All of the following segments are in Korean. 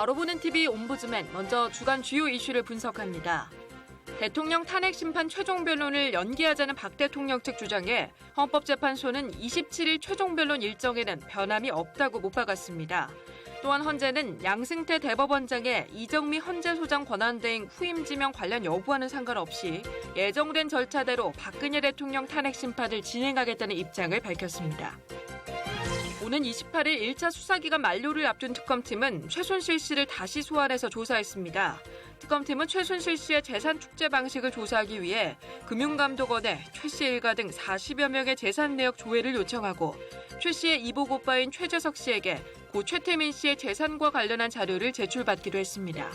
바로 보는 TV 옴부즈맨, 먼저 주간 주요 이슈를 분석합니다. 대통령 탄핵 심판 최종 변론을 연기하자는 박 대통령 측 주장에 헌법재판소는 27일 최종 변론 일정에는 변함이 없다고 못 박았습니다. 또한 헌재는 양승태 대법원장의 이정미 헌재소장 권한대행 후임 지명 관련 여부와는 상관없이 예정된 절차대로 박근혜 대통령 탄핵 심판을 진행하겠다는 입장을 밝혔습니다. 오는 28일 1차 수사기간 만료를 앞둔 특검팀은 최순실 씨를 다시 소환해서 조사했습니다. 특검팀은 최순실 씨의 재산 축제 방식을 조사하기 위해 금융감독원에 최 씨 일가 등 40여 명의 재산 내역 조회를 요청하고 최 씨의 이복 오빠인 최재석 씨에게 고 최태민 씨의 재산과 관련한 자료를 제출받기로 했습니다.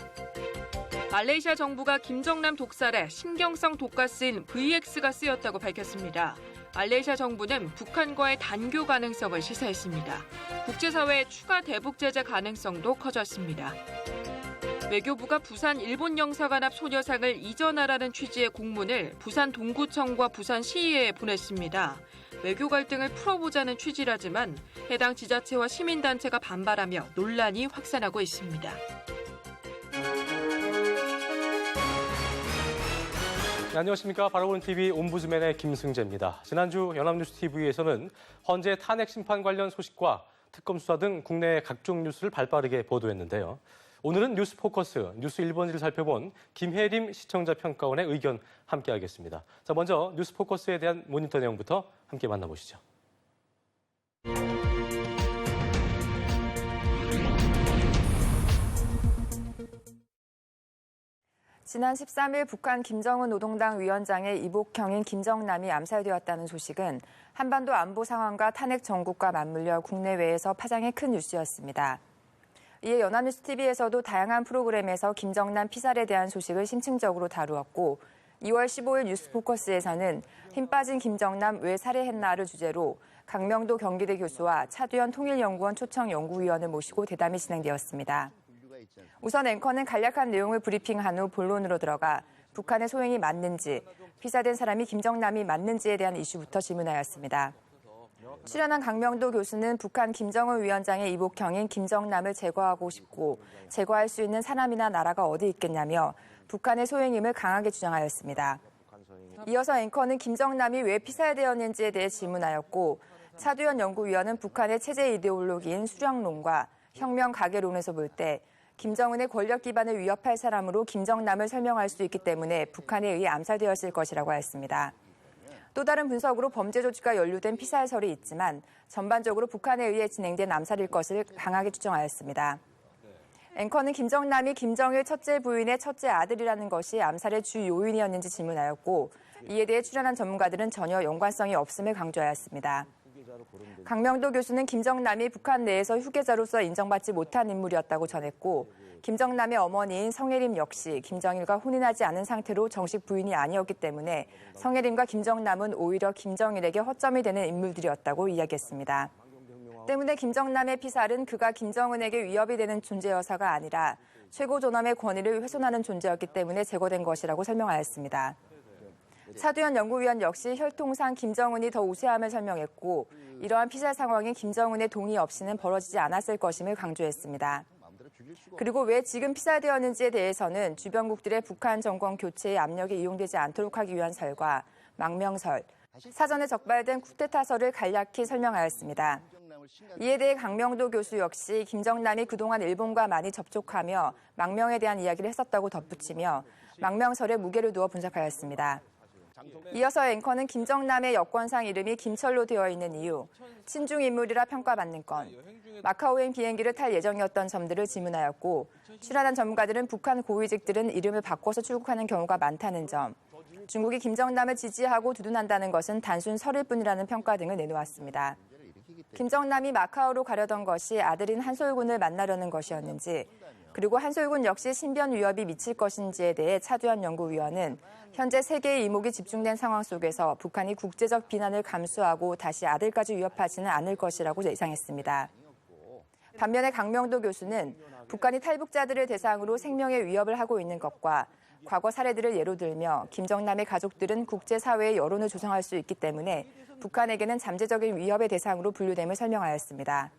말레이시아 정부가 김정남 독살에 신경성 독가스인 VX가 쓰였다고 밝혔습니다. 말레이시아 정부는 북한과의 단교 가능성을 시사했습니다. 국제사회의 추가 대북 제재 가능성도 커졌습니다. 외교부가 부산 일본 영사관 앞 소녀상을 이전하라는 취지의 공문을 부산 동구청과 부산시의회에 보냈습니다. 외교 갈등을 풀어보자는 취지라지만 해당 지자체와 시민단체가 반발하며 논란이 확산하고 있습니다. 네, 안녕하십니까. 바라보는 TV 옴부즈맨의 김승재입니다. 지난주 연합뉴스TV에서는 헌재 탄핵 심판 관련 소식과 특검 수사 등 국내의 각종 뉴스를 발빠르게 보도했는데요. 오늘은 뉴스포커스, 뉴스 1번지를 살펴본 김혜림 시청자 평가원의 의견 함께하겠습니다. 자, 먼저 뉴스포커스에 대한 모니터 내용부터 함께 만나보시죠. 지난 13일 북한 김정은 노동당 위원장의 이복형인 김정남이 암살되었다는 소식은 한반도 안보 상황과 탄핵 정국과 맞물려 국내외에서 파장이 큰 뉴스였습니다. 이에 연합뉴스TV에서도 다양한 프로그램에서 김정남 피살에 대한 소식을 심층적으로 다루었고 2월 15일 뉴스포커스에서는 힘 빠진 김정남 왜 살해했나를 주제로 강명도 경기대 교수와 차두현 통일연구원 초청 연구위원을 모시고 대담이 진행되었습니다. 우선 앵커는 간략한 내용을 브리핑한 후 본론으로 들어가 북한의 소행이 맞는지, 피살된 사람이 김정남이 맞는지에 대한 이슈부터 질문하였습니다. 출연한 강명도 교수는 북한 김정은 위원장의 이복형인 김정남을 제거하고 싶고 제거할 수 있는 사람이나 나라가 어디 있겠냐며 북한의 소행임을 강하게 주장하였습니다. 이어서 앵커는 김정남이 왜 피살되었는지에 대해 질문하였고 차두현 연구위원은 북한의 체제 이데올로기인 수령론과 혁명 가계론에서 볼 때 김정은의 권력 기반을 위협할 사람으로 김정남을 설명할 수 있기 때문에 북한에 의해 암살되었을 것이라고 했습니다. 또 다른 분석으로 범죄 조직과 연루된 피살설이 있지만 전반적으로 북한에 의해 진행된 암살일 것을 강하게 추정하였습니다. 앵커는 김정남이 김정일 첫째 부인의 첫째 아들이라는 것이 암살의 주 요인이었는지 질문하였고 이에 대해 출연한 전문가들은 전혀 연관성이 없음을 강조하였습니다. 강명도 교수는 김정남이 북한 내에서 후계자로서 인정받지 못한 인물이었다고 전했고 김정남의 어머니인 성혜림 역시 김정일과 혼인하지 않은 상태로 정식 부인이 아니었기 때문에 성혜림과 김정남은 오히려 김정일에게 허점이 되는 인물들이었다고 이야기했습니다. 때문에 김정남의 피살은 그가 김정은에게 위협이 되는 존재여서가 아니라 최고 존엄의 권위를 훼손하는 존재였기 때문에 제거된 것이라고 설명하였습니다. 차두현 연구위원 역시 혈통상 김정은이 더 우세함을 설명했고 이러한 피살 상황이 김정은의 동의 없이는 벌어지지 않았을 것임을 강조했습니다. 그리고 왜 지금 피살되었는지에 대해서는 주변국들의 북한 정권 교체의 압력에 이용되지 않도록 하기 위한 설과 망명설, 사전에 적발된 쿠데타설을 간략히 설명하였습니다. 이에 대해 강명도 교수 역시 김정남이 그동안 일본과 많이 접촉하며 망명에 대한 이야기를 했었다고 덧붙이며 망명설에 무게를 두어 분석하였습니다. 이어서 앵커는 김정남의 여권상 이름이 김철로 되어 있는 이유, 친중 인물이라 평가받는 건, 마카오행 비행기를 탈 예정이었던 점들을 질문하였고 출연한 전문가들은 북한 고위직들은 이름을 바꿔서 출국하는 경우가 많다는 점, 중국이 김정남을 지지하고 두둔한다는 것은 단순 설일 뿐이라는 평가 등을 내놓았습니다. 김정남이 마카오로 가려던 것이 아들인 한솔군을 만나려는 것이었는지, 그리고 한솔군 역시 신변 위협이 미칠 것인지에 대해 차두현 연구위원은 현재 세계의 이목이 집중된 상황 속에서 북한이 국제적 비난을 감수하고 다시 아들까지 위협하지는 않을 것이라고 예상했습니다. 반면에 강명도 교수는 북한이 탈북자들을 대상으로 생명의 위협을 하고 있는 것과 과거 사례들을 예로 들며 김정남의 가족들은 국제사회의 여론을 조성할 수 있기 때문에 북한에게는 잠재적인 위협의 대상으로 분류됨을 설명하였습니다.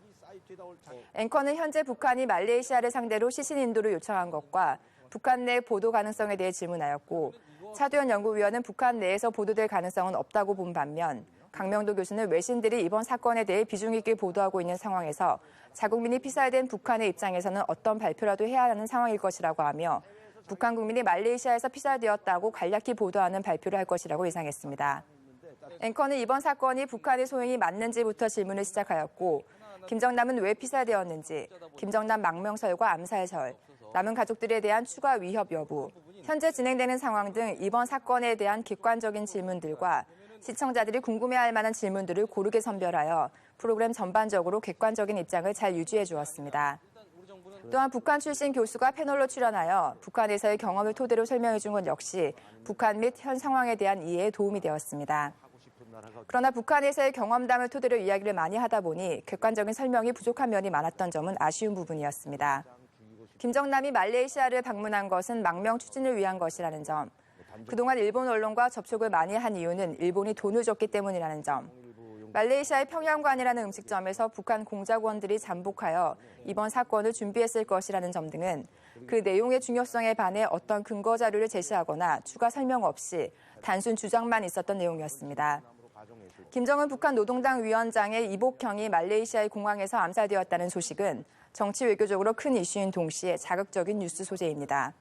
앵커는 현재 북한이 말레이시아를 상대로 시신 인도를 요청한 것과 북한 내 보도 가능성에 대해 질문하였고, 차두현 연구위원은 북한 내에서 보도될 가능성은 없다고 본 반면, 강명도 교수는 외신들이 이번 사건에 대해 비중 있게 보도하고 있는 상황에서 자국민이 피살된 북한의 입장에서는 어떤 발표라도 해야 하는 상황일 것이라고 하며, 북한 국민이 말레이시아에서 피살되었다고 간략히 보도하는 발표를 할 것이라고 예상했습니다. 앵커는 이번 사건이 북한의 소행이 맞는지부터 질문을 시작하였고, 김정남은 왜 피살되었는지, 김정남 망명설과 암살설, 남은 가족들에 대한 추가 위협 여부, 현재 진행되는 상황 등 이번 사건에 대한 객관적인 질문들과 시청자들이 궁금해할 만한 질문들을 고르게 선별하여 프로그램 전반적으로 객관적인 입장을 잘 유지해 주었습니다. 또한 북한 출신 교수가 패널로 출연하여 북한에서의 경험을 토대로 설명해 준 것 역시 북한 및 현 상황에 대한 이해에 도움이 되었습니다. 그러나 북한에서의 경험담을 토대로 이야기를 많이 하다 보니 객관적인 설명이 부족한 면이 많았던 점은 아쉬운 부분이었습니다. 김정남이 말레이시아를 방문한 것은 망명 추진을 위한 것이라는 점, 그동안 일본 언론과 접촉을 많이 한 이유는 일본이 돈을 줬기 때문이라는 점, 말레이시아의 평양관이라는 음식점에서 북한 공작원들이 잠복하여 이번 사건을 준비했을 것이라는 점 등은 그 내용의 중요성에 반해 어떤 근거 자료를 제시하거나 추가 설명 없이 단순 주장만 있었던 내용이었습니다. 김정은 북한 노동당 위원장의 이복형이 말레이시아의 공항에서 암살되었다는 소식은 정치 외교적으로 큰 이슈인 동시에 자극적인 뉴스 소재입니다.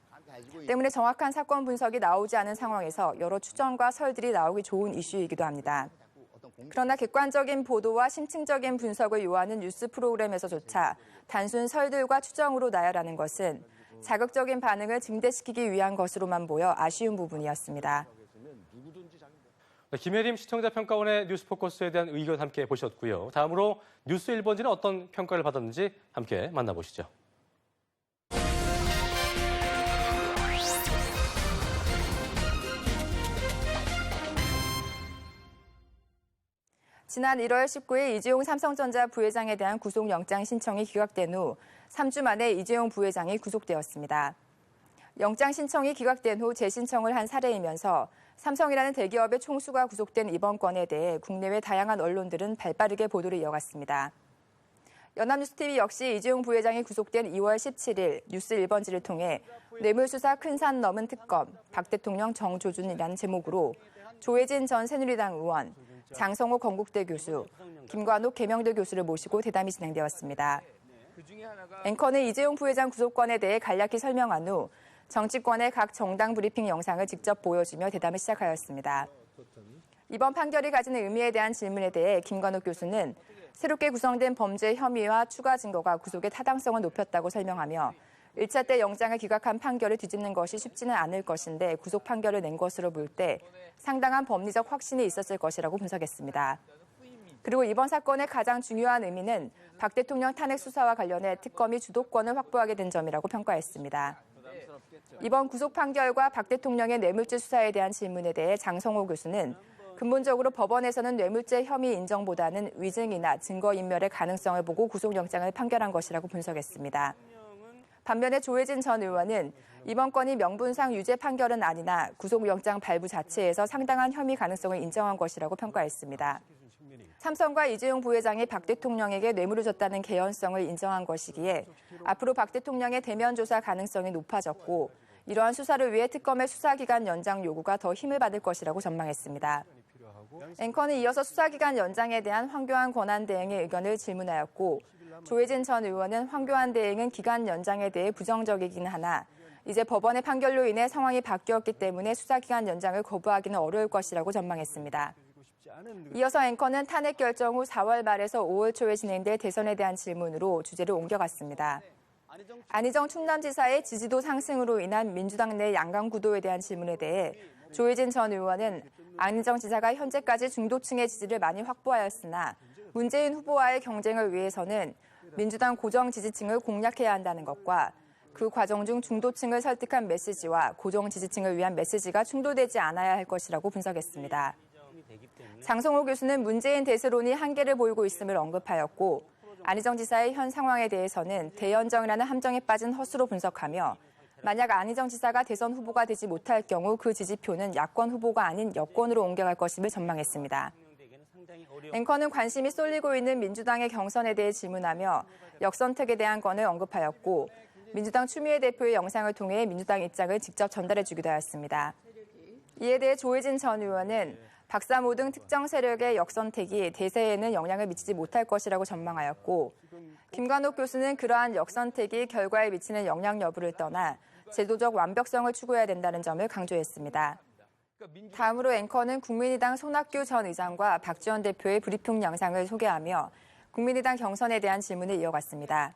때문에 정확한 사건 분석이 나오지 않은 상황에서 여러 추정과 설들이 나오기 좋은 이슈이기도 합니다. 그러나 객관적인 보도와 심층적인 분석을 요하는 뉴스 프로그램에서조차 단순 설들과 추정으로 나열하는 것은 자극적인 반응을 증대시키기 위한 것으로만 보여 아쉬운 부분이었습니다. 김혜림 시청자 평가원의 뉴스포커스에 대한 의견 함께 보셨고요. 다음으로 뉴스 1번지는 어떤 평가를 받았는지 함께 만나보시죠. 지난 1월 19일 이재용 삼성전자 부회장에 대한 구속영장 신청이 기각된 후 3주 만에 이재용 부회장이 구속되었습니다. 영장 신청이 기각된 후 재신청을 한 사례이면서 삼성이라는 대기업의 총수가 구속된 이번 건에 대해 국내외 다양한 언론들은 발빠르게 보도를 이어갔습니다. 연합뉴스TV 역시 이재용 부회장이 구속된 2월 17일 뉴스 1번지를 통해 뇌물수사 큰 산 넘은 특검, 박 대통령 정조준이라는 제목으로 조혜진 전 새누리당 의원, 장성호 건국대 교수, 김관옥 계명대 교수를 모시고 대담이 진행되었습니다. 앵커는 이재용 부회장 구속건에 대해 간략히 설명한 후 정치권의 각 정당 브리핑 영상을 직접 보여주며 대담을 시작하였습니다. 이번 판결이 가지는 의미에 대한 질문에 대해 김관옥 교수는 새롭게 구성된 범죄 혐의와 추가 증거가 구속의 타당성을 높였다고 설명하며 1차 때 영장을 기각한 판결을 뒤집는 것이 쉽지는 않을 것인데 구속 판결을 낸 것으로 볼 때 상당한 법리적 확신이 있었을 것이라고 분석했습니다. 그리고 이번 사건의 가장 중요한 의미는 박 대통령 탄핵 수사와 관련해 특검이 주도권을 확보하게 된 점이라고 평가했습니다. 이번 구속 판결과 박 대통령의 뇌물죄 수사에 대한 질문에 대해 장성호 교수는 근본적으로 법원에서는 뇌물죄 혐의 인정보다는 위증이나 증거인멸의 가능성을 보고 구속영장을 판결한 것이라고 분석했습니다. 반면에 조혜진 전 의원은 이번 건이 명분상 유죄 판결은 아니나 구속영장 발부 자체에서 상당한 혐의 가능성을 인정한 것이라고 평가했습니다. 삼성과 이재용 부회장이 박 대통령에게 뇌물을 줬다는 개연성을 인정한 것이기에 앞으로 박 대통령의 대면 조사 가능성이 높아졌고 이러한 수사를 위해 특검의 수사기간 연장 요구가 더 힘을 받을 것이라고 전망했습니다. 앵커는 이어서 수사기간 연장에 대한 황교안 권한대행의 의견을 질문하였고 조혜진 전 의원은 황교안 대행은 기간 연장에 대해 부정적이긴 하나 이제 법원의 판결로 인해 상황이 바뀌었기 때문에 수사기간 연장을 거부하기는 어려울 것이라고 전망했습니다. 이어서 앵커는 탄핵 결정 후 4월 말에서 5월 초에 진행될 대선에 대한 질문으로 주제를 옮겨갔습니다. 안희정 충남지사의 지지도 상승으로 인한 민주당 내 양강 구도에 대한 질문에 대해 조혜진 전 의원은 안희정 지사가 현재까지 중도층의 지지를 많이 확보하였으나 문재인 후보와의 경쟁을 위해서는 민주당 고정 지지층을 공략해야 한다는 것과 그 과정 중 중도층을 설득한 메시지와 고정 지지층을 위한 메시지가 충돌되지 않아야 할 것이라고 분석했습니다. 장성호 교수는 문재인 대세론이 한계를 보이고 있음을 언급하였고 안희정 지사의 현 상황에 대해서는 대연정이라는 함정에 빠진 허수로 분석하며 만약 안희정 지사가 대선 후보가 되지 못할 경우 그 지지표는 야권 후보가 아닌 여권으로 옮겨갈 것임을 전망했습니다. 앵커는 관심이 쏠리고 있는 민주당의 경선에 대해 질문하며 역선택에 대한 건을 언급하였고 민주당 추미애 대표의 영상을 통해 민주당 입장을 직접 전달해주기도 하였습니다. 이에 대해 조혜진 전 의원은 박사모 등 특정 세력의 역선택이 대세에는 영향을 미치지 못할 것이라고 전망하였고 김관옥 교수는 그러한 역선택이 결과에 미치는 영향 여부를 떠나 제도적 완벽성을 추구해야 된다는 점을 강조했습니다. 다음으로 앵커는 국민의당 손학규 전 의장과 박지원 대표의 브리핑 영상을 소개하며 국민의당 경선에 대한 질문을 이어갔습니다.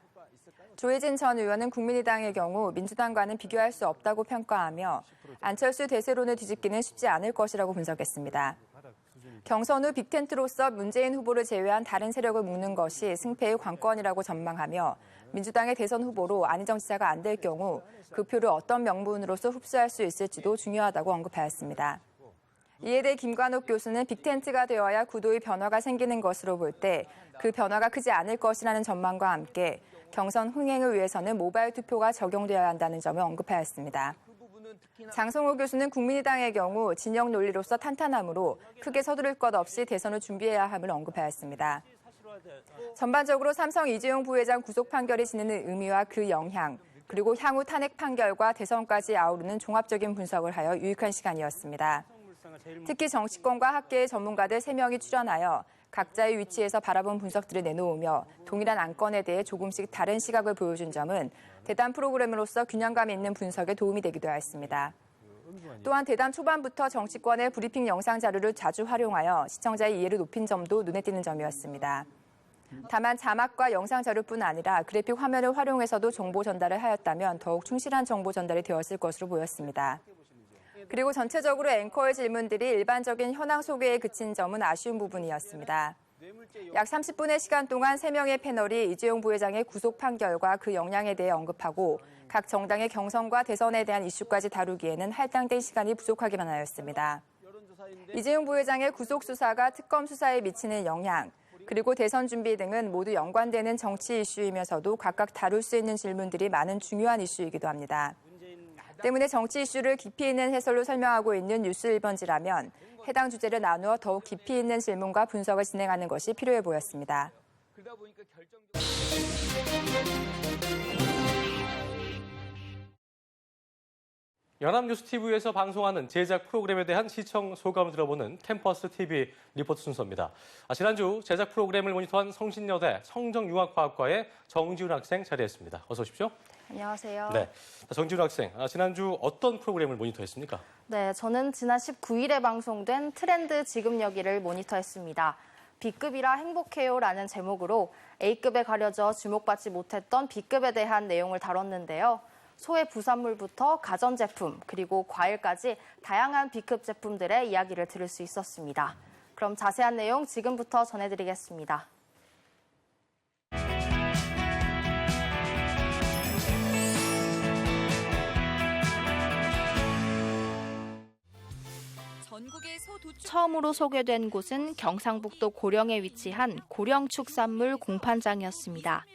조혜진 전 의원은 국민의당의 경우 민주당과는 비교할 수 없다고 평가하며 안철수 대세론을 뒤집기는 쉽지 않을 것이라고 분석했습니다. 경선 후 빅텐트로서 문재인 후보를 제외한 다른 세력을 묶는 것이 승패의 관건이라고 전망하며 민주당의 대선 후보로 안희정 지사가 안 될 경우 그 표를 어떤 명분으로서 흡수할 수 있을지도 중요하다고 언급하였습니다. 이에 대해 김관옥 교수는 빅텐트가 되어야 구도의 변화가 생기는 것으로 볼 때 그 변화가 크지 않을 것이라는 전망과 함께 경선 흥행을 위해서는 모바일 투표가 적용되어야 한다는 점을 언급하였습니다. 장성호 교수는 국민의당의 경우 진영 논리로서 탄탄하므로 크게 서두를 것 없이 대선을 준비해야 함을 언급하였습니다. 전반적으로 삼성 이재용 부회장 구속 판결이 지니는 의미와 그 영향, 그리고 향후 탄핵 판결과 대선까지 아우르는 종합적인 분석을 하여 유익한 시간이었습니다. 특히 정치권과 학계의 전문가들 3명이 출연하여 각자의 위치에서 바라본 분석들을 내놓으며 동일한 안건에 대해 조금씩 다른 시각을 보여준 점은 대담 프로그램으로서 균형감 있는 분석에 도움이 되기도 했습니다. 또한 대담 초반부터 정치권의 브리핑 영상 자료를 자주 활용하여 시청자의 이해를 높인 점도 눈에 띄는 점이었습니다. 다만 자막과 영상 자료뿐 아니라 그래픽 화면을 활용해서도 정보 전달을 하였다면 더욱 충실한 정보 전달이 되었을 것으로 보였습니다. 그리고 전체적으로 앵커의 질문들이 일반적인 현황 소개에 그친 점은 아쉬운 부분이었습니다. 약 30분의 시간 동안 3명의 패널이 이재용 부회장의 구속 판결과 그 영향에 대해 언급하고 각 정당의 경선과 대선에 대한 이슈까지 다루기에는 할당된 시간이 부족하기만 하였습니다. 이재용 부회장의 구속 수사가 특검 수사에 미치는 영향, 그리고 대선 준비 등은 모두 연관되는 정치 이슈이면서도 각각 다룰 수 있는 질문들이 많은 중요한 이슈이기도 합니다. 때문에 정치 이슈를 깊이 있는 해설로 설명하고 있는 뉴스 1번지라면 해당 주제를 나누어 더욱 깊이 있는 질문과 분석을 진행하는 것이 필요해 보였습니다. 연합뉴스TV에서 방송하는 제작 프로그램에 대한 시청 소감을 들어보는 캠퍼스 TV 리포트 순서입니다. 지난주 제작 프로그램을 모니터한 성신여대 성정융합과학과의 정지훈 학생 자리했습니다. 어서 오십시오. 안녕하세요. 네, 정지훈 학생, 지난주 어떤 프로그램을 모니터했습니까? 네, 저는 지난 19일에 방송된 트렌드 지금 여기를 모니터했습니다. B급이라 행복해요라는 제목으로 A급에 가려져 주목받지 못했던 B급에 대한 내용을 다뤘는데요. 소의 부산물부터 가전제품, 그리고 과일까지 다양한 B급 제품들의 이야기를 들을 수 있었습니다. 그럼 자세한 내용 지금부터 전해드리겠습니다. 처음으로 소개된 곳은 경상북도 고령에 위치한 고령축산물 공판장이었습니다.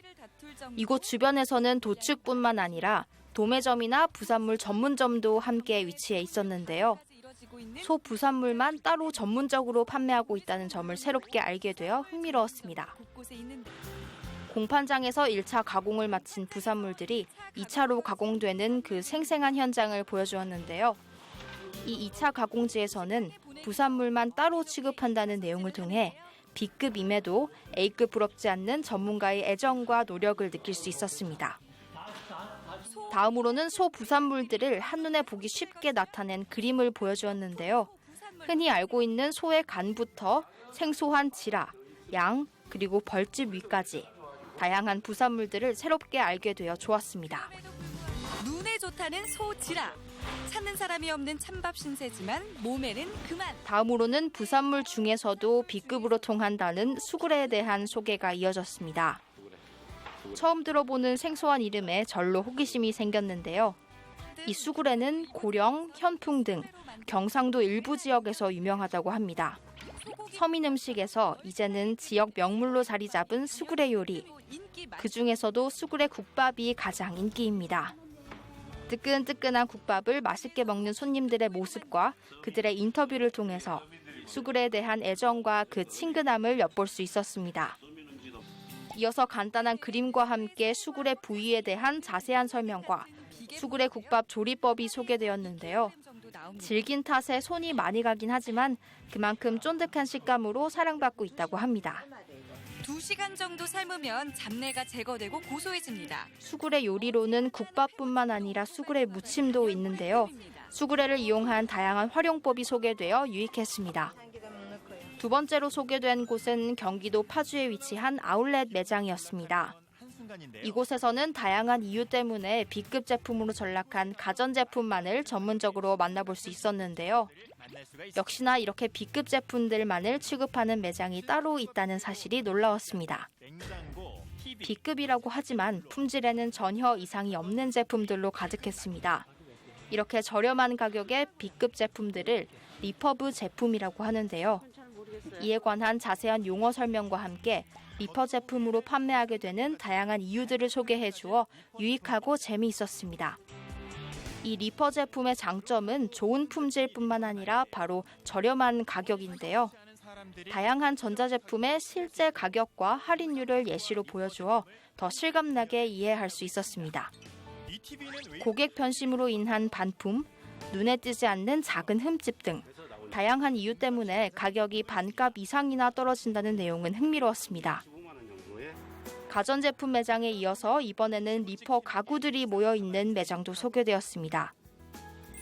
이곳 주변에서는 도축뿐만 아니라 도매점이나 부산물 전문점도 함께 위치해 있었는데요. 소 부산물만 따로 전문적으로 판매하고 있다는 점을 새롭게 알게 되어 흥미로웠습니다. 공판장에서 1차 가공을 마친 부산물들이 2차로 가공되는 그 생생한 현장을 보여주었는데요. 이 2차 가공지에서는 부산물만 따로 취급한다는 내용을 통해 B급임에도 A급 부럽지 않는 전문가의 애정과 노력을 느낄 수 있었습니다. 다음으로는 소 부산물들을 한눈에 보기 쉽게 나타낸 그림을 보여주었는데요. 흔히 알고 있는 소의 간부터 생소한 지라, 양, 그리고 벌집 위까지 다양한 부산물들을 새롭게 알게 되어 좋았습니다. 눈에 좋다는 소 지라. 찾는 사람이 없는 찬밥 신세지만 몸에는 그만. 다음으로는 부산물 중에서도 B급으로 통한다는 수구레에 대한 소개가 이어졌습니다. 처음 들어보는 생소한 이름에 절로 호기심이 생겼는데요. 이 수구레는 고령, 현풍 등 경상도 일부 지역에서 유명하다고 합니다. 서민 음식에서 이제는 지역 명물로 자리 잡은 수구레 요리. 그중에서도 수구레 국밥이 가장 인기입니다. 뜨끈뜨끈한 국밥을 맛있게 먹는 손님들의 모습과 그들의 인터뷰를 통해서 수그레에 대한 애정과 그 친근함을 엿볼 수 있었습니다. 이어서 간단한 그림과 함께 수그레 부위에 대한 자세한 설명과 수그레 국밥 조리법이 소개되었는데요. 질긴 탓에 손이 많이 가긴 하지만 그만큼 쫀득한 식감으로 사랑받고 있다고 합니다. 2시간 정도 삶으면 잡내가 제거되고 고소해집니다. 수그레 요리로는 국밥뿐만 아니라 수그레 무침도 있는데요. 수그레를 이용한 다양한 활용법이 소개되어 유익했습니다. 두 번째로 소개된 곳은 경기도 파주에 위치한 아울렛 매장이었습니다. 이곳에서는 다양한 이유 때문에 B급 제품으로 전락한 가전제품만을 전문적으로 만나볼 수 있었는데요. 역시나 이렇게 B급 제품들만을 취급하는 매장이 따로 있다는 사실이 놀라웠습니다. B급이라고 하지만 품질에는 전혀 이상이 없는 제품들로 가득했습니다. 이렇게 저렴한 가격의 B급 제품들을 리퍼브 제품이라고 하는데요. 이에 관한 자세한 용어 설명과 함께 리퍼 제품으로 판매하게 되는 다양한 이유들을 소개해 주어 유익하고 재미있었습니다. 이 리퍼 제품의 장점은 좋은 품질뿐만 아니라 바로 저렴한 가격인데요. 다양한 전자제품의 실제 가격과 할인율을 예시로 보여주어 더 실감나게 이해할 수 있었습니다. 고객 변심으로 인한 반품, 눈에 띄지 않는 작은 흠집 등 다양한 이유 때문에 가격이 반값 이상이나 떨어진다는 내용은 흥미로웠습니다. 가전제품 매장에 이어서 이번에는 리퍼 가구들이 모여있는 매장도 소개되었습니다.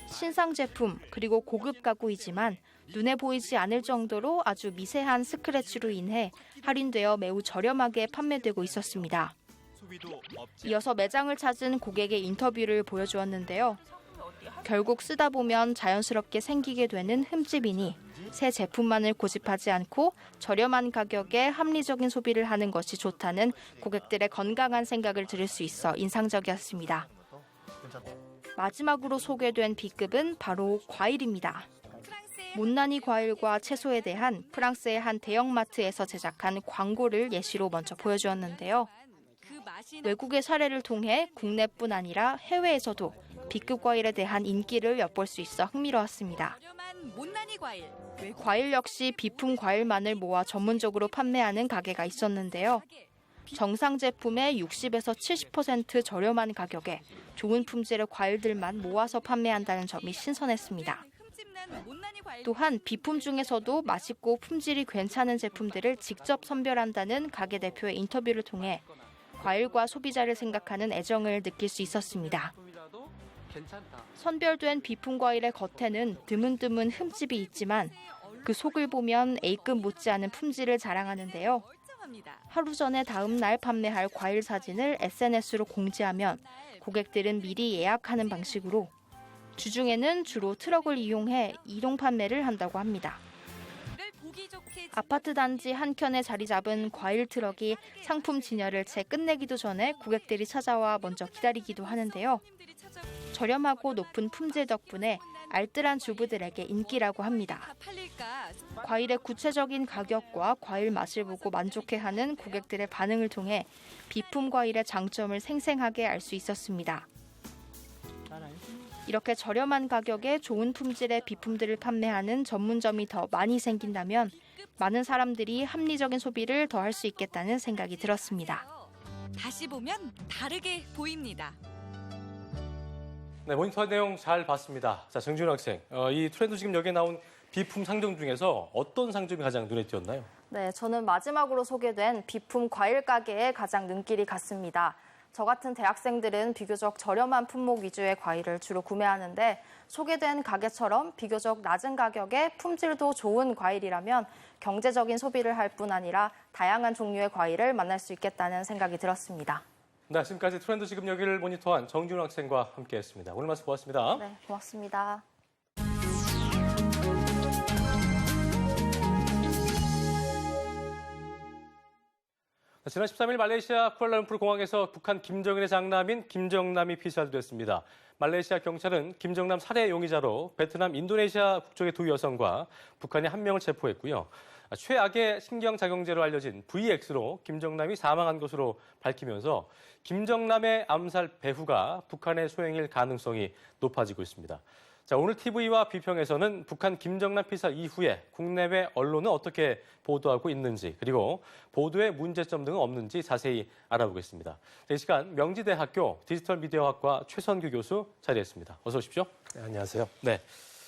신상 제품 그리고 고급 가구이지만 눈에 보이지 않을 정도로 아주 미세한 스크래치로 인해 할인되어 매우 저렴하게 판매되고 있었습니다. 이어서 매장을 찾은 고객의 인터뷰를 보여주었는데요. 결국 쓰다 보면 자연스럽게 생기게 되는 흠집이니 새 제품만을 고집하지 않고 저렴한 가격에 합리적인 소비를 하는 것이 좋다는 고객들의 건강한 생각을 들을 수 있어 인상적이었습니다. 마지막으로 소개된 B급은 바로 과일입니다. 못난이 과일과 채소에 대한 프랑스의 한 대형마트에서 제작한 광고를 예시로 먼저 보여주었는데요. 외국의 사례를 통해 국내뿐 아니라 해외에서도 B급 과일에 대한 인기를 엿볼 수 있어 흥미로웠습니다. 과일 역시 비품 과일만을 모아 전문적으로 판매하는 가게가 있었는데요. 정상 제품의 60에서 70% 저렴한 가격에 좋은 품질의 과일들만 모아서 판매한다는 점이 신선했습니다. 또한 비품 중에서도 맛있고 품질이 괜찮은 제품들을 직접 선별한다는 가게 대표의 인터뷰를 통해 과일과 소비자를 생각하는 애정을 느낄 수 있었습니다. 선별된 비품 과일의 겉에는 드문드문 흠집이 있지만 그 속을 보면 A급 못지않은 품질을 자랑하는데요. 하루 전에 다음 날 판매할 과일 사진을 SNS로 공지하면 고객들은 미리 예약하는 방식으로 주중에는 주로 트럭을 이용해 이동 판매를 한다고 합니다. 아파트 단지 한켠에 자리 잡은 과일 트럭이 상품 진열을 채 끝내기도 전에 고객들이 찾아와 먼저 기다리기도 하는데요. 저렴하고 높은 품질 덕분에 알뜰한 주부들에게 인기라고 합니다. 과일의 구체적인 가격과 과일 맛을 보고 만족해하는 고객들의 반응을 통해 비품 과일의 장점을 생생하게 알 수 있었습니다. 이렇게 저렴한 가격에 좋은 품질의 비품들을 판매하는 전문점이 더 많이 생긴다면 많은 사람들이 합리적인 소비를 더 할 수 있겠다는 생각이 들었습니다. 다시 보면 다르게 보입니다. 네, 모니터 내용 잘 봤습니다. 자, 정지훈 학생, 이 트렌드 지금 여기에 나온 비품 상점 중에서 어떤 상점이 가장 눈에 띄었나요? 네, 저는 마지막으로 소개된 비품 과일 가게에 가장 눈길이 갔습니다. 저 같은 대학생들은 비교적 저렴한 품목 위주의 과일을 주로 구매하는데 소개된 가게처럼 비교적 낮은 가격에 품질도 좋은 과일이라면 경제적인 소비를 할 뿐 아니라 다양한 종류의 과일을 만날 수 있겠다는 생각이 들었습니다. 네, 지금까지 트렌드 지금 여기를 모니터한 정지훈 학생과 함께했습니다. 오늘 말씀 고맙습니다. 네, 고맙습니다. 지난 13일 말레이시아 쿠알라룸푸르 공항에서 북한 김정일의 장남인 김정남이 피살됐습니다. 말레이시아 경찰은 김정남 살해 용의자로 베트남, 인도네시아 국적의 두 여성과 북한의 한 명을 체포했고요. 최악의 신경작용죄로 알려진 VX로 김정남이 사망한 것으로 밝히면서 김정남의 암살 배후가 북한의 소행일 가능성이 높아지고 있습니다. 자, 오늘 TV와 비평에서는 북한 김정남 피살 이후에 국내외 언론은 어떻게 보도하고 있는지, 그리고 보도의 문제점 등은 없는지 자세히 알아보겠습니다. 이 시간 명지대학교 디지털미디어학과 최선규 교수 자리했습니다. 어서 오십시오. 네, 안녕하세요. 네.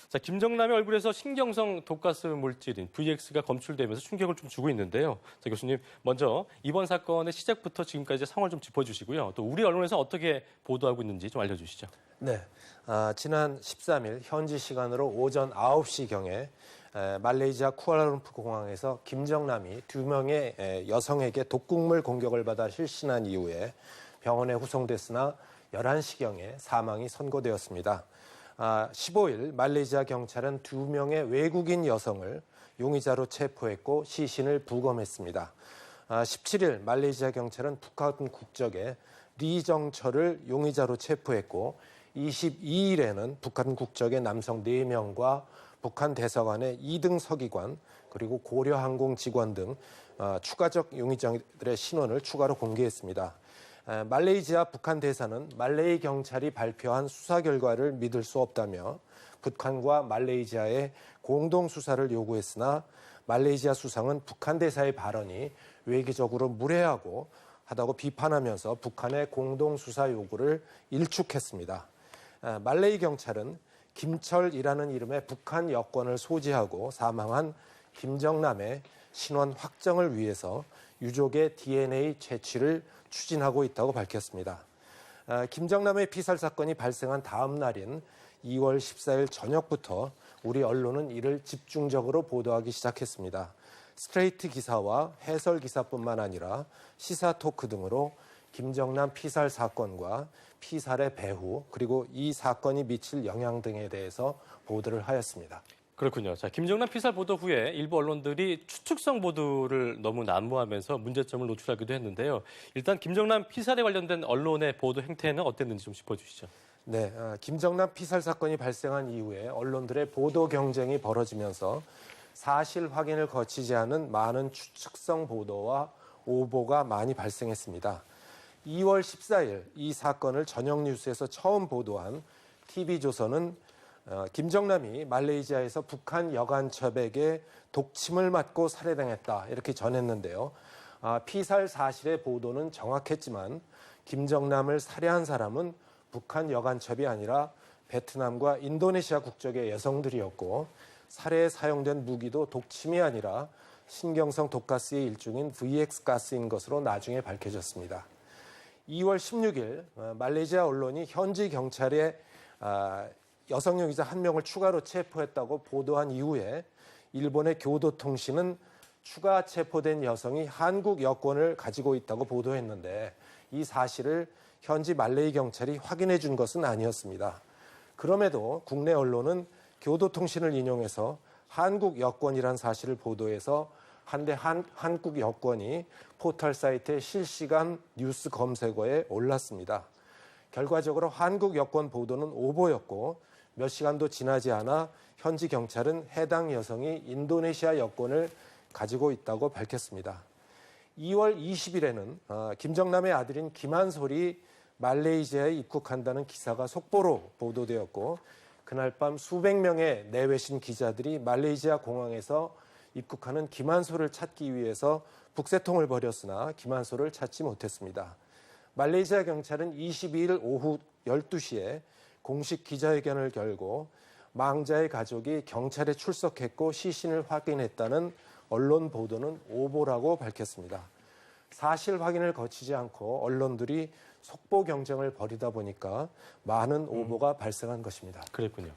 자, 김정남의 얼굴에서 신경성 독가스 물질인 VX가 검출되면서 충격을 좀 주고 있는데요. 자, 교수님, 먼저 이번 사건의 시작부터 지금까지 상황을 좀 짚어주시고요. 또 우리 언론에서 어떻게 보도하고 있는지 좀 알려주시죠. 네, 지난 13일 현지 시간으로 오전 9시경에 말레이시아 쿠알라룸푸르 공항에서 김정남이 2명의 여성에게 독극물 공격을 받아 실신한 이후에 병원에 후송됐으나 11시경에 사망이 선고되었습니다. 15일 말레이시아 경찰은 2명의 외국인 여성을 용의자로 체포했고 시신을 부검했습니다. 17일 말레이시아 경찰은 북한 국적의 리정철을 용의자로 체포했고 22일에는 북한 국적의 남성 4명과 북한 대사관의 2등 서기관 그리고 고려항공 직원 등 추가적 용의자들의 신원을 추가로 공개했습니다. 말레이시아 북한 대사는 말레이 경찰이 발표한 수사 결과를 믿을 수 없다며 북한과 말레이시아의 공동 수사를 요구했으나 말레이시아 수상은 북한 대사의 발언이 외교적으로 무례하고 하다고 비판하면서 북한의 공동 수사 요구를 일축했습니다. 말레이 경찰은 김철이라는 이름의 북한 여권을 소지하고 사망한 김정남의 신원 확정을 위해서 유족의 DNA 채취를 추진하고 있다고 밝혔습니다. 김정남의 피살 사건이 발생한 다음 날인 2월 14일 저녁부터 우리 언론은 이를 집중적으로 보도하기 시작했습니다. 스트레이트 기사와 해설 기사뿐만 아니라 시사 토크 등으로 김정남 피살 사건과 피살의 배후 그리고 이 사건이 미칠 영향 등에 대해서 보도를 하였습니다. 그렇군요. 자, 김정남 피살 보도 후에 일부 언론들이 추측성 보도를 너무 난무하면서 문제점을 노출하기도 했는데요. 일단 김정남 피살에 관련된 언론의 보도 행태는 어땠는지 좀 짚어주시죠. 네, 김정남 피살 사건이 발생한 이후에 언론들의 보도 경쟁이 벌어지면서 사실 확인을 거치지 않은 많은 추측성 보도와 오보가 많이 발생했습니다. 2월 14일 이 사건을 저녁 뉴스에서 처음 보도한 TV조선은 김정남이 말레이시아에서 북한 여간첩에게 독침을 맞고 살해당했다 이렇게 전했는데요. 피살 사실의 보도는 정확했지만 김정남을 살해한 사람은 북한 여간첩이 아니라 베트남과 인도네시아 국적의 여성들이었고 살해에 사용된 무기도 독침이 아니라 신경성 독가스의 일종인 VX 가스인 것으로 나중에 밝혀졌습니다. 2월 16일 말레이시아 언론이 현지 경찰에 여성 용의자 1명을 추가로 체포했다고 보도한 이후에 일본의 교도통신은 추가 체포된 여성이 한국 여권을 가지고 있다고 보도했는데 이 사실을 현지 말레이 경찰이 확인해 준 것은 아니었습니다. 그럼에도 국내 언론은 교도통신을 인용해서 한국 여권이란 사실을 보도해서 한데 한국 여권이 포털 사이트의 실시간 뉴스 검색어에 올랐습니다. 결과적으로 한국 여권 보도는 오보였고 몇 시간도 지나지 않아 현지 경찰은 해당 여성이 인도네시아 여권을 가지고 있다고 밝혔습니다. 2월 20일에는 김정남의 아들인 김한솔이 말레이시아에 입국한다는 기사가 속보로 보도되었고 그날 밤 수백 명의 내외신 기자들이 말레이시아 공항에서 입국하는 김한솔을 찾기 위해서 북새통을 벌였으나 김한솔을 찾지 못했습니다. 말레이시아 경찰은 22일 오후 12시에 공식 기자회견을 열고 망자의 가족이 경찰에 출석했고 시신을 확인했다는 언론 보도는 오보라고 밝혔습니다. 사실 확인을 거치지 않고 언론들이 속보 경쟁을 벌이다 보니까 많은 오보가 발생한 것입니다. 그랬군요.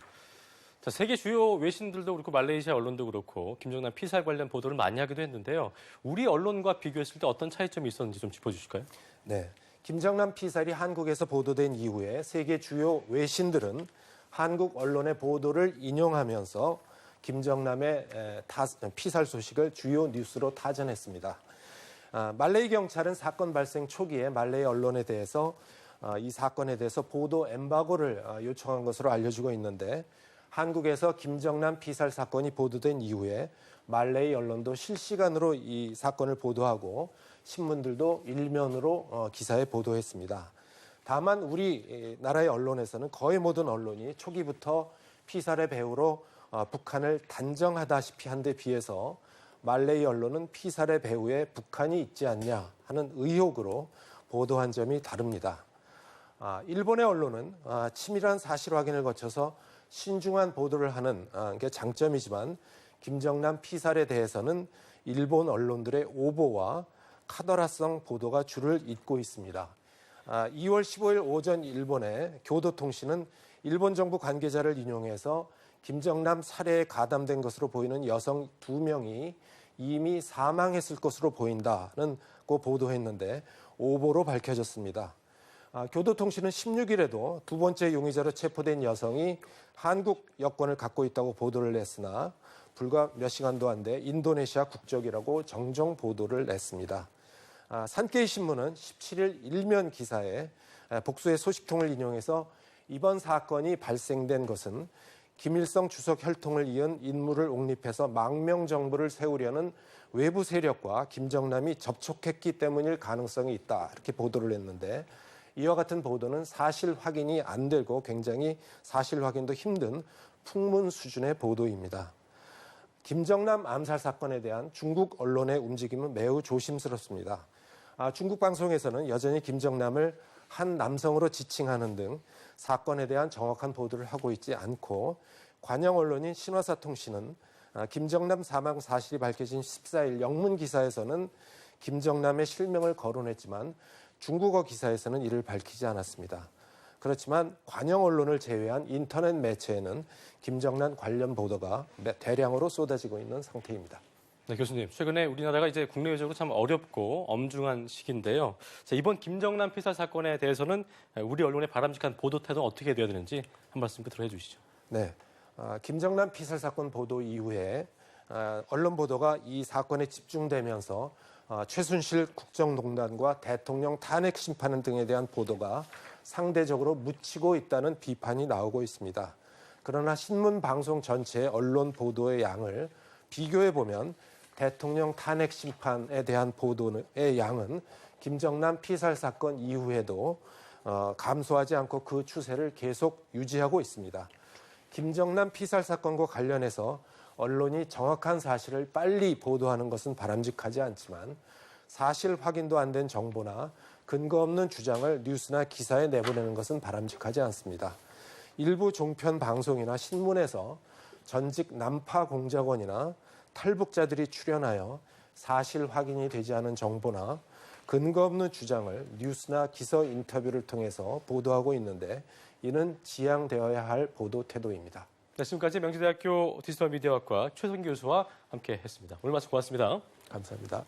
자, 세계 주요 외신들도 그렇고 말레이시아 언론도 그렇고 김정남 피살 관련 보도를 많이 하기도 했는데요. 우리 언론과 비교했을 때 어떤 차이점이 있었는지 좀 짚어주실까요? 네, 김정남 피살이 한국에서 보도된 이후에 세계 주요 외신들은 한국 언론의 보도를 인용하면서 김정남의 피살 소식을 주요 뉴스로 타전했습니다. 말레이 경찰은 사건 발생 초기에 말레이 언론에 대해서 이 사건에 대해서 보도 엠바고를 요청한 것으로 알려지고 있는데 한국에서 김정남 피살 사건이 보도된 이후에 말레이 언론도 실시간으로 이 사건을 보도하고 신문들도 일면으로 기사에 보도했습니다. 다만 우리나라의 언론에서는 거의 모든 언론이 초기부터 피살의 배후로 북한을 단정하다시피 한 데 비해서 말레이 언론은 피살의 배후에 북한이 있지 않냐 하는 의혹으로 보도한 점이 다릅니다. 일본의 언론은 치밀한 사실 확인을 거쳐서 신중한 보도를 하는 게 장점이지만 김정남 피살에 대해서는 일본 언론들의 오보와 카더라성 보도가 줄을 잇고 있습니다. 2월 15일 오전 일본의 교도통신은 일본 정부 관계자를 인용해서 김정남 살해에 가담된 것으로 보이는 여성 2명이 이미 사망했을 것으로 보인다는 보도했는데 오보로 밝혀졌습니다. 교도통신은 16일에도 두 번째 용의자로 체포된 여성이 한국 여권을 갖고 있다고 보도를 냈으나 불과 몇 시간도 안 돼 인도네시아 국적이라고 정정 보도를 냈습니다. 산케이 신문은 17일 일면 기사에 복수의 소식통을 인용해서 이번 사건이 발생된 것은 김일성 주석 혈통을 이은 인물을 옹립해서 망명 정부를 세우려는 외부 세력과 김정남이 접촉했기 때문일 가능성이 있다 이렇게 보도를 했는데 이와 같은 보도는 사실 확인이 안 되고 굉장히 사실 확인도 힘든 풍문 수준의 보도입니다. 김정남 암살 사건에 대한 중국 언론의 움직임은 매우 조심스럽습니다. 중국 방송에서는 여전히 김정남을 한 남성으로 지칭하는 등 사건에 대한 정확한 보도를 하고 있지 않고 관영 언론인 신화사 통신은 김정남 사망 사실이 밝혀진 14일 영문 기사에서는 김정남의 실명을 거론했지만 중국어 기사에서는 이를 밝히지 않았습니다. 그렇지만 관영 언론을 제외한 인터넷 매체에는 김정남 관련 보도가 대량으로 쏟아지고 있는 상태입니다. 네, 교수님. 최근에 우리나라가 이제 국내외적으로 참 어렵고 엄중한 시기인데요. 자, 이번 김정남 피살 사건에 대해서는 우리 언론의 바람직한 보도 태도는 어떻게 되어야 되는지 한 말씀 끝으로 해주시죠. 네, 김정남 피살 사건 보도 이후에 언론 보도가 이 사건에 집중되면서 최순실 국정농단과 대통령 탄핵 심판 등에 대한 보도가 상대적으로 묻히고 있다는 비판이 나오고 있습니다. 그러나 신문 방송 전체의 언론 보도의 양을 비교해 보면 대통령 탄핵 심판에 대한 보도의 양은 김정남 피살 사건 이후에도 감소하지 않고 그 추세를 계속 유지하고 있습니다. 김정남 피살 사건과 관련해서 언론이 정확한 사실을 빨리 보도하는 것은 바람직하지 않지만 사실 확인도 안 된 정보나 근거 없는 주장을 뉴스나 기사에 내보내는 것은 바람직하지 않습니다. 일부 종편 방송이나 신문에서 전직 남파 공작원이나 탈북자들이 출연하여 사실 확인이 되지 않은 정보나 근거 없는 주장을 뉴스나 기사 인터뷰를 통해서 보도하고 있는데 이는 지양되어야 할 보도 태도입니다. 네, 지금까지 명지대학교 디지털미디어학과 최선 교수와 함께했습니다. 오늘 말씀 고맙습니다. 감사합니다.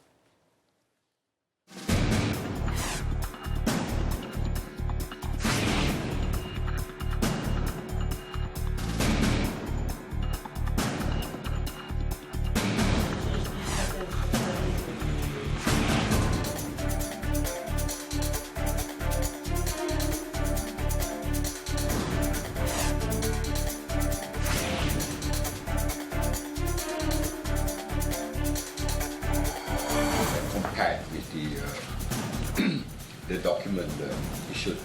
The document issued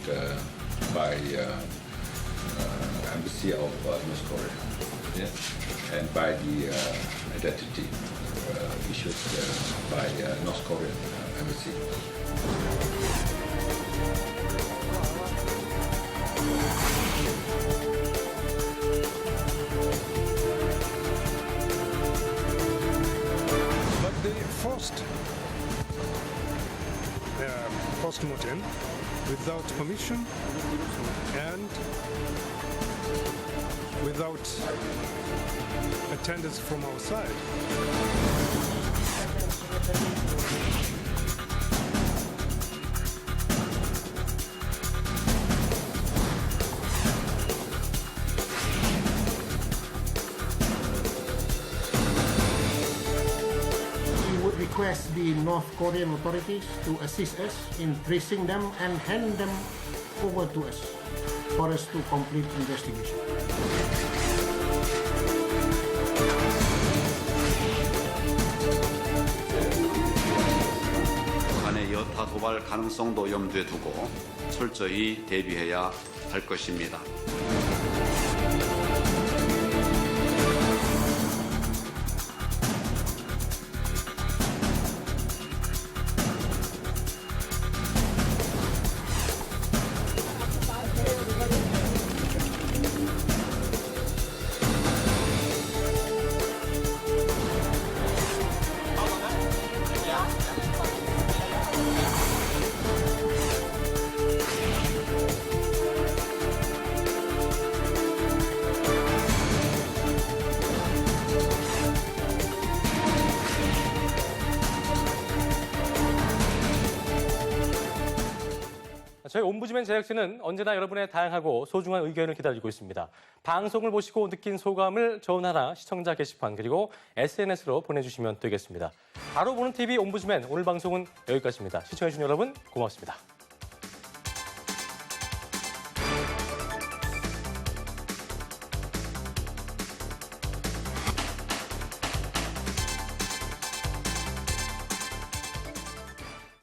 by Embassy of North Korea, yeah, and by the identity issued by North Korean Embassy. But they forced post-mortem without permission and without attendance from our side. Request the North Korean authorities to assist us in tracing them and hand them over to us for us to complete investigation. 북한의 여타 도발 가능성도 염두에 두고 철저히 대비해야 할 것입니다. 저희 옴부즈맨 제작진은 언제나 여러분의 다양하고 소중한 의견을 기다리고 있습니다. 방송을 보시고 느낀 소감을 전화나 시청자 게시판 그리고 SNS로 보내주시면 되겠습니다. 바로 보는 TV 옴부즈맨 오늘 방송은 여기까지입니다. 시청해주신 여러분 고맙습니다.